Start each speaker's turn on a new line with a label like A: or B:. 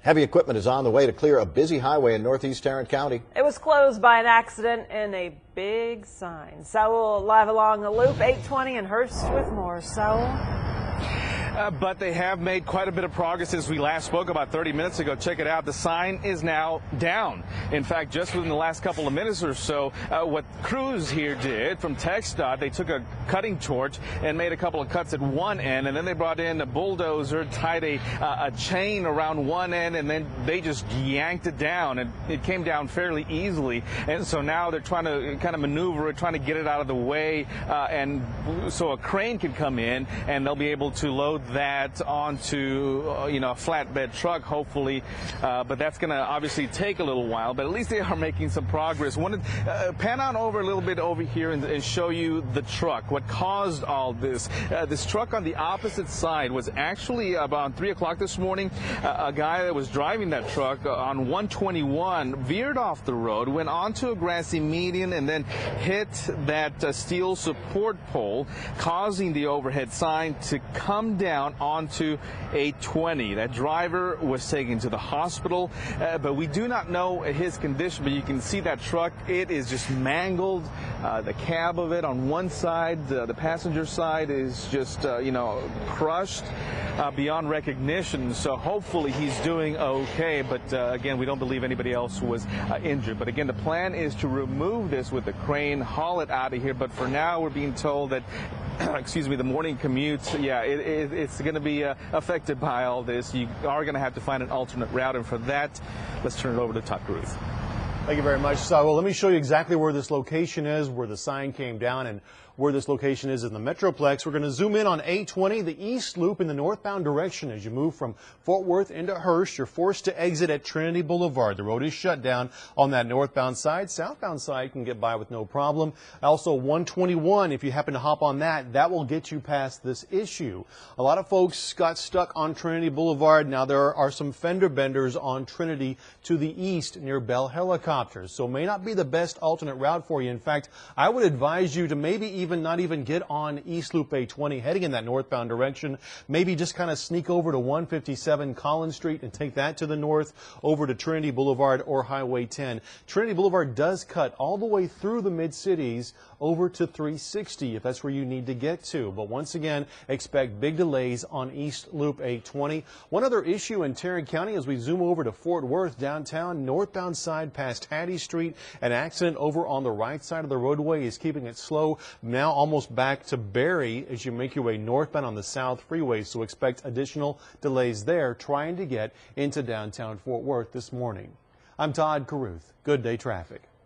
A: Heavy equipment is on the way to clear a busy highway in northeast Tarrant County.
B: It was closed by an accident in a big sign. Saul live along the loop, 820 in Hurst with more. Saul.
C: But they have made quite a bit of progress since we last spoke about 30 minutes ago. Check it out. The sign is now down. In fact, just within the last couple of minutes or so, what crews here did from TxDOT, they took a cutting torch and made a couple of cuts at one end, and then they brought in a bulldozer, tied a chain around one end, and then they just yanked it down, and it came down fairly easily. And so now they're trying to kind of maneuver it, trying to get it out of the way, and so a crane can come in, and they'll be able to load that onto a flatbed truck, hopefully, but that's going to obviously take a little while, but at least they are making some progress. Want to pan on over a little bit over here and show you the truck, what caused all this. This truck on the opposite side was actually about 3 o'clock this morning. A guy that was driving that truck on 121 veered off the road, went onto a grassy median, and then hit that steel support pole, causing the overhead sign to come down onto 820. That driver was taken to the hospital, but we do not know his condition, but you can see that truck. It is just mangled. The cab of it on one side, the passenger side is just, crushed beyond recognition. So hopefully he's doing okay, but again, we don't believe anybody else was injured. But again, the plan is to remove this with the crane, haul it out of here. But for now, we're being told that excuse me, the morning commute, it's going to be affected by all this. You are going to have to find an alternate route, and for that, let's turn it over to Todd Caruth.
D: Thank you very much, Saul. Let me show you exactly where this location is, where the sign came down, and where this location is in the Metroplex. We're going to zoom in on 820, the east loop in the northbound direction. As you move from Fort Worth into Hurst, you're forced to exit at Trinity Boulevard. The road is shut down on that northbound side. Southbound side can get by with no problem. Also 121, if you happen to hop on that will get you past this issue. A lot of folks got stuck on Trinity Boulevard. Now there are some fender benders on Trinity to the east near Bell Helicopters, so may not be the best alternate route for you. In fact, I would advise you to maybe not even get on East Loop 820 heading in that northbound direction. Maybe just kind of sneak over to 157 Collins Street and take that to the north over to Trinity Boulevard or Highway 10. Trinity Boulevard does cut all the way through the mid-cities over to 360 if that's where you need to get to. But once again, expect big delays on East Loop 820. One other issue in Tarrant County as we zoom over to Fort Worth downtown, northbound side past Hattie Street. An accident over on the right side of the roadway is keeping it slow. Now almost back to Berry as you make your way northbound on the South Freeway, so expect additional delays there trying to get into downtown Fort Worth this morning. I'm Todd Caruth. Good day traffic.